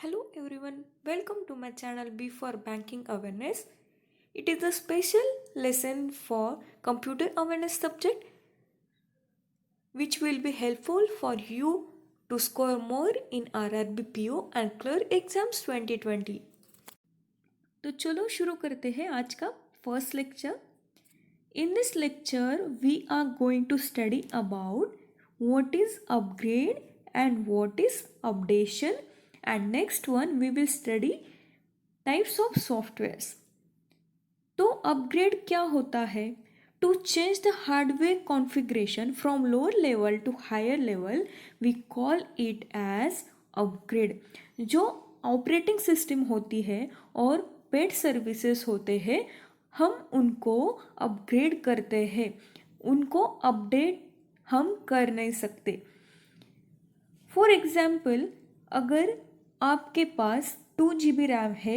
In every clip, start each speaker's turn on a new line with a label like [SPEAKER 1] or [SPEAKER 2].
[SPEAKER 1] Hello everyone, welcome to my channel B for Banking Awareness. It is a special lesson for computer awareness subject which will be helpful for you to score more in RRB PO and clerk exams 2020. तो चलो शुरू करते हैं आज का first lecture. In this lecture we are going to study about what is upgrade and what is updation, and next one we will study types of softwares. तो upgrade क्या होता है? To change the hardware configuration from lower level to higher level we call it as upgrade. जो operating system होती है और paid services होते हैं, हम उनको अपग्रेड करते हैं, उनको अपडेट हम कर नहीं सकते. फॉर एग्जाम्पल, अगर आपके पास 2 GB रैम है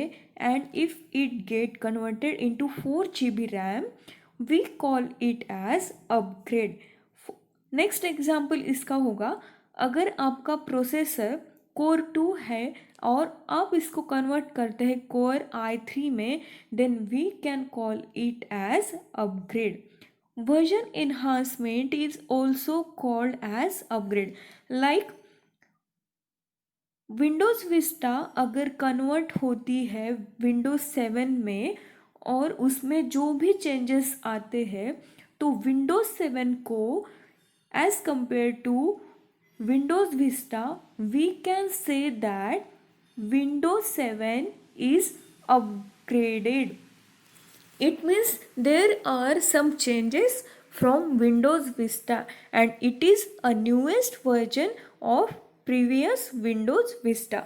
[SPEAKER 1] and if it get converted into 4 GB RAM, we call it as upgrade. Next example इसका होगा, अगर आपका प्रोसेसर कोर 2 है और आप इसको कन्वर्ट करते हैं कोर i3 में, then we can call it as upgrade. Version enhancement is also called as upgrade. Like Windows Vista अगर कन्वर्ट होती है विंडोज़ 7 में और उसमें जो भी चेंजेस आते हैं, तो विंडोज़ 7 को as compare to Windows Vista we can say that Windows 7 is upgraded. It means there are some changes from Windows Vista and it is a newest version of previous Windows Vista.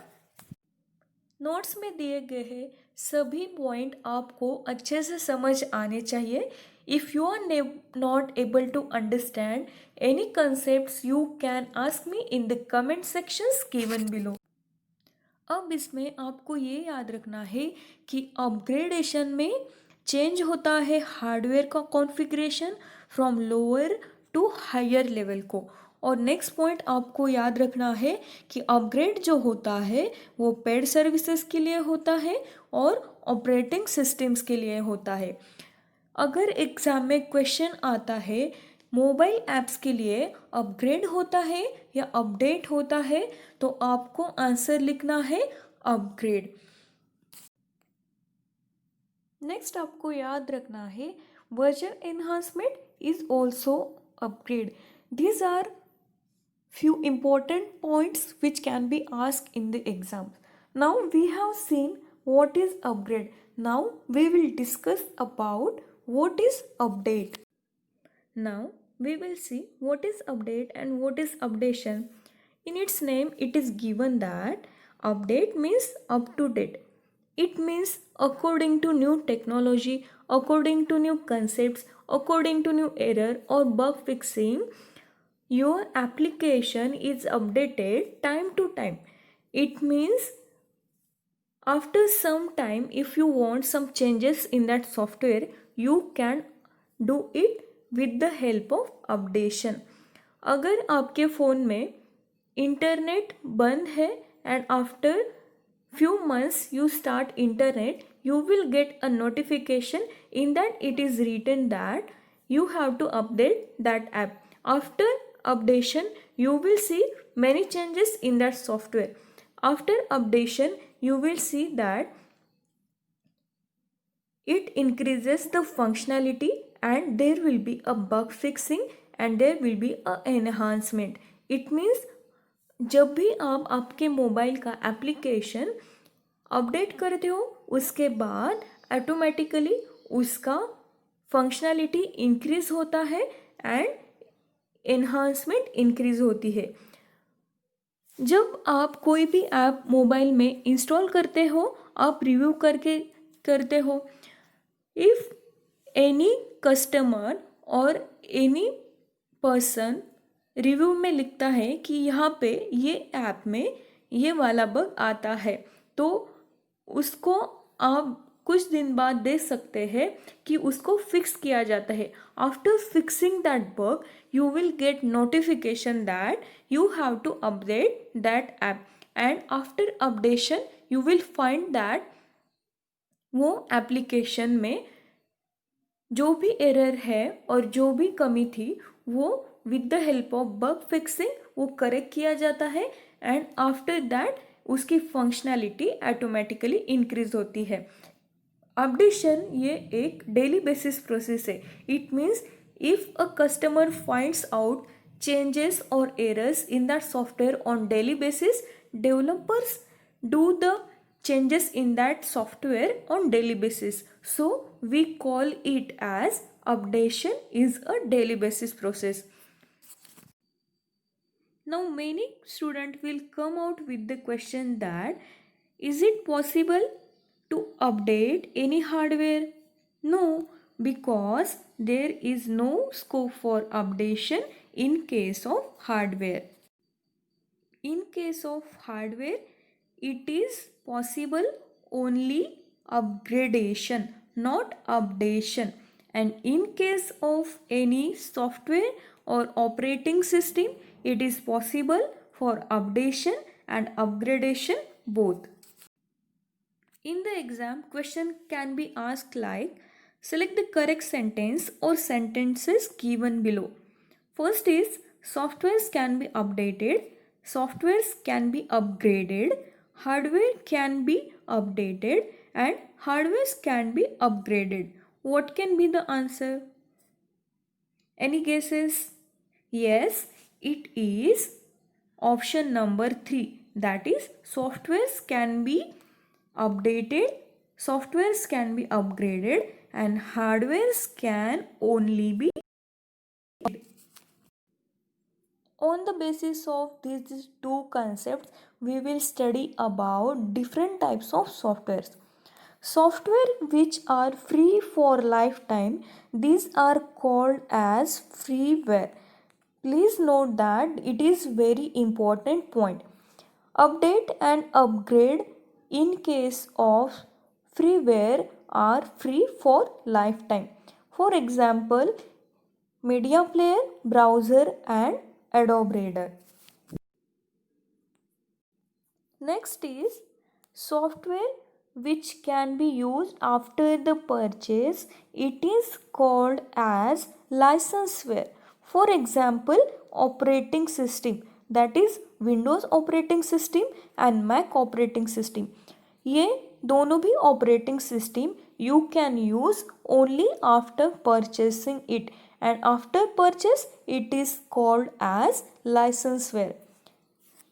[SPEAKER 1] Notes में दिए गए हैं सभी point आपको अच्छे से समझ आने चाहिए. If you are not able to understand any concepts you can ask me in the comment sections given below. अब इसमें आपको ये याद रखना है कि अपग्रेडेशन में चेंज होता है हार्डवेयर का configuration from lower to higher level को. और नेक्स्ट पॉइंट आपको याद रखना है कि अपग्रेड जो होता है वो पेड सर्विसेज के लिए होता है और ऑपरेटिंग सिस्टम्स के लिए होता है. अगर एग्ज़ाम में क्वेश्चन आता है मोबाइल ऐप्स के लिए अपग्रेड होता है या अपडेट होता है, तो आपको आंसर लिखना है अपग्रेड. नेक्स्ट आपको याद रखना है version enhancement is also upgrade. These are few important points which can be asked in the exam. Now we have seen what is upgrade. Now we will discuss about what is update. Now we will see what is update and what is updation. In its name it is given that update means up to date. It means according to new technology, according to new concepts, according to new error or bug fixing, your application is updated time to time. It means after some time, if you want some changes in that software, you can do it with the help of updation. अगर आपके phone में internet बंद है and after few months you start internet, you will get a notification in that it is written that you have to update that app. After updation you will see many changes in that software. After updation you will see that it increases the functionality and there will be a bug fixing and there will be a enhancement. It means जब भी आप आपके mobile का application update करते हो उसके बाद automatically उसका फंक्शनैलिटी इंक्रीज़ होता है एंड एनहांसमेंट इंक्रीज़ होती है. जब आप कोई भी ऐप मोबाइल में इंस्टॉल करते हो, आप रिव्यू करके करते हो. इफ़ एनी कस्टमर और एनी पर्सन रिव्यू में लिखता है कि यहाँ पे ये ऐप में ये वाला बग आता है, तो उसको आप कुछ दिन बाद देख सकते हैं कि उसको फिक्स किया जाता है. After fixing that bug you will get notification that you have to update that app and after updation you will find that वो एप्लीकेशन में जो भी एरर है और जो भी कमी थी वो with the help of bug fixing वो करेक्ट किया जाता है एंड आफ्टर दैट उसकी फंक्शनैलिटी ऑटोमेटिकली इंक्रीज होती है. अपडेशन ये एक डेली बेसिस प्रोसेस है. It means if a customer finds out changes or errors in that software on daily basis, developers do the changes in that software on daily basis. So we call it as updation is a daily basis process. Now many students will come out with the question that is it possible to update any hardware? No, because there is no scope for updation in case of hardware. In case of hardware, it is possible only upgradation, not updation. And in case of any software or operating system, it is possible for updation and upgradation both. In the exam, question can be asked like, select the correct sentence or sentences given below. First is, softwares can be updated, softwares can be upgraded, hardware can be updated, and hardwares can be upgraded. What can be the answer? Any guesses? Yes, it is option number 3. That is, softwares can be updated, softwares can be upgraded, and hardwares can only be. On the basis of these two concepts, we will study about different types of softwares. Software which are free for lifetime, these are called as freeware. Please note that it is very important point. Update and upgrade in case of freeware are free for lifetime. For example, media player, browser and Adobe Reader. Next is software which can be used after the purchase. It is called as licenseware. For example, operating system, that is Windows operating system and Mac operating system. ये दोनों भी operating system you can use only after purchasing it, and after purchase it is called as licenseware.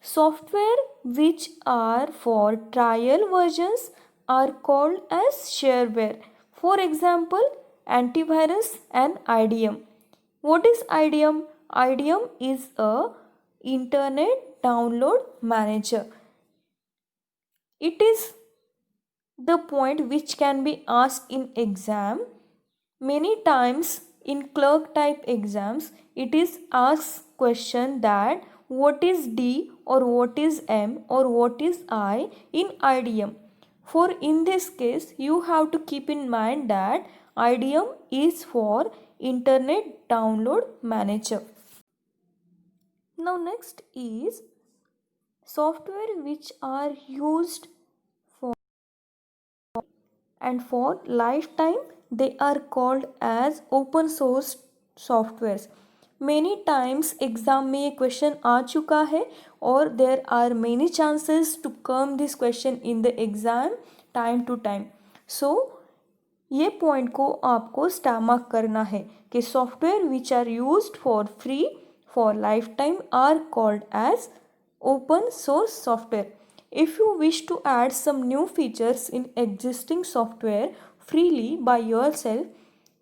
[SPEAKER 1] Software which are for trial versions are called as shareware. For example, antivirus and IDM. What is IDM? IDM is a internet download manager. It is the point which can be asked in exam. Many times in clerk type exams, it is asked question that what is D or what is M or what is I in IDM. For in this case, you have to keep in mind that IDM is for Internet Download Manager. Now next is software which are used for and for lifetime, they are called as open source softwares. Many times exam में ये question आ चुका है और there are many chances to come this question in the exam time to time. So ये point को आपको स्टैमक करना है कि software which are used for free for lifetime are called as open source software. If you wish to add some new features in existing software freely by yourself,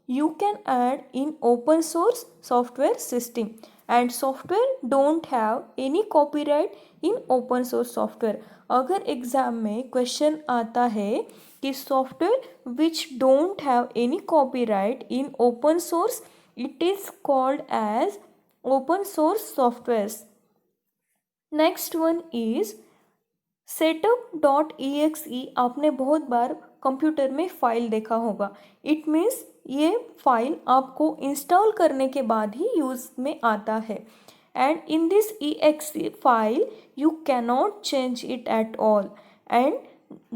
[SPEAKER 1] you can add in open source software system, and software don't have any copyright in open source software. अगर exam में question आता है कि software which don't have any copyright in open source, it is called as open source softwares. Next one is setup.exe. आपने बहुत बार computer में file देखा होगा. इट मीन्स ये फाइल आपको इंस्टॉल करने के बाद ही यूज़ में आता है. and in this exe file you cannot change it at all, and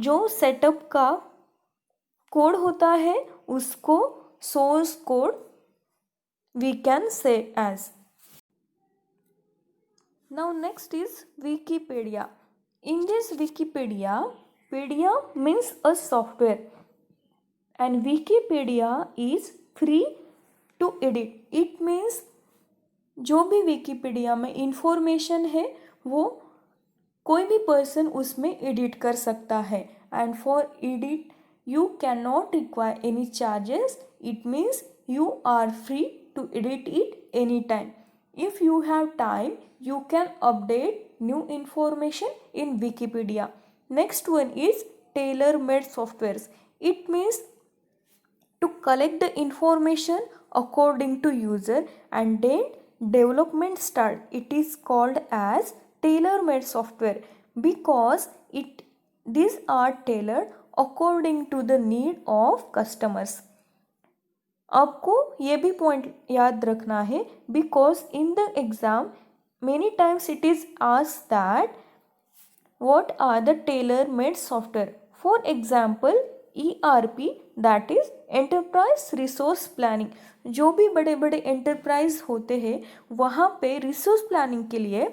[SPEAKER 1] जो सेटअप का कोड होता है उसको source code we can say as. Now next is Wikipedia. In this Wikipedia, pedia means a software and Wikipedia is free to edit. It means जो भी Wikipedia में information है वो कोई भी पर्सन उसमें एडिट कर सकता है, and for edit you cannot require any charges. It means you are free to edit it anytime. If you have time, you can update new information in Wikipedia. Next one is tailor-made softwares. It means to collect the information according to user and then development start. It is called as tailor-made software because these are tailored according to the need of customers. आपको ये भी point याद रखना है because in the exam many times it is asked that what are the tailor-made software. For example, ERP, that is Enterprise Resource Planning. जो भी बड़े बड़े एंटरप्राइज होते हैं वहाँ पे रिसोर्स प्लानिंग के लिए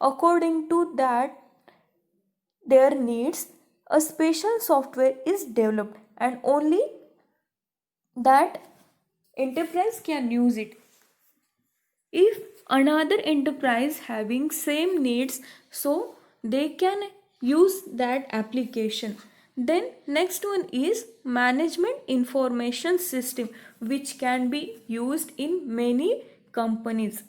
[SPEAKER 1] according to that their needs a special software is developed and only that enterprise can use it. If another enterprise having same needs, so they can use that application. Then next one is management information system, which can be used in many companies.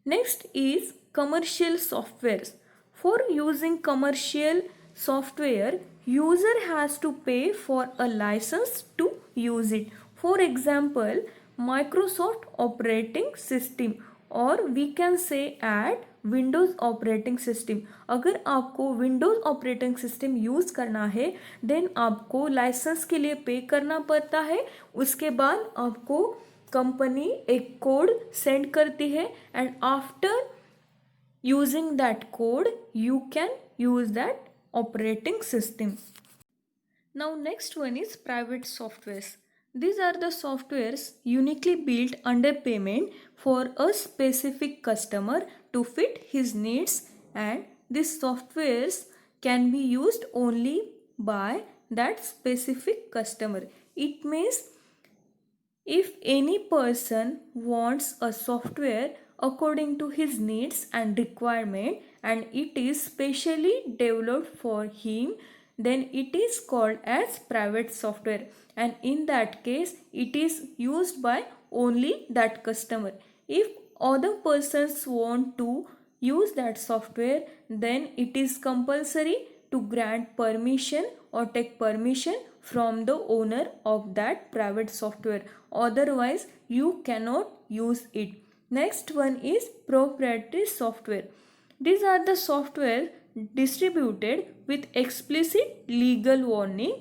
[SPEAKER 1] Next is commercial softwares. For using commercial software, user has to pay for a license to use it. For example, Microsoft operating system और we can say at Windows operating system. अगर आपको Windows operating system use करना है then आपको licence के लिए पे करना पड़ता है. उसके बाद आपको कंपनी एक कोड सेंड करती है and after using that code you can use that operating system. Now next one is private softwares. These are the softwares uniquely built under payment for a specific customer to fit his needs, and these softwares can be used only by that specific customer. It means if any person wants a software according to his needs and requirement and it is specially developed for him, then it is called as private software, and in that case it is used by only that customer. If other persons want to use that software, then it is compulsory to grant permission or take permission from the owner of that private software, otherwise you cannot use it. Next one is proprietary software. These are the software distributed with explicit legal warning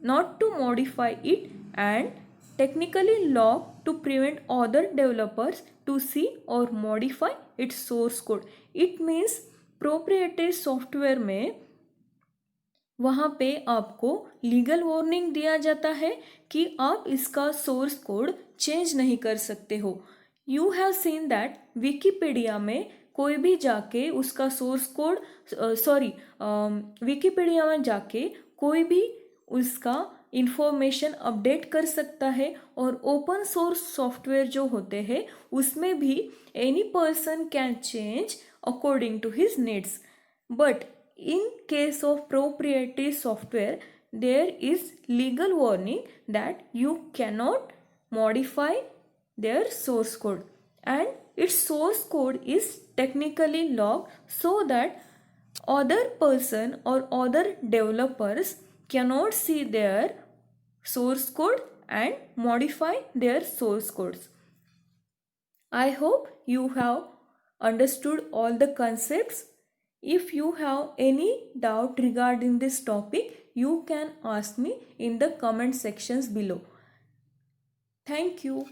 [SPEAKER 1] not to modify it and technically locked to prevent other developers to see or modify its source code. It means proprietary software में वहाँ पे आपको legal warning दिया जाता है कि आप इसका सोर्स कोड चेंज नहीं कर सकते हो. You have seen that Wikipedia में कोई भी जाके उसका सोर्स कोड विकीपीडिया में जाके कोई भी उसका इंफॉर्मेशन अपडेट कर सकता है, और ओपन सोर्स सॉफ्टवेयर जो होते हैं उसमें भी any person can change according to his needs. But in case of proprietary software there is legal warning that you cannot modify their source code and its source code is technically locked so that other person or other developers cannot see their source code and modify their source codes. I hope you have understood all the concepts. If you have any doubt regarding this topic, you can ask me in the comment sections below. Thank you.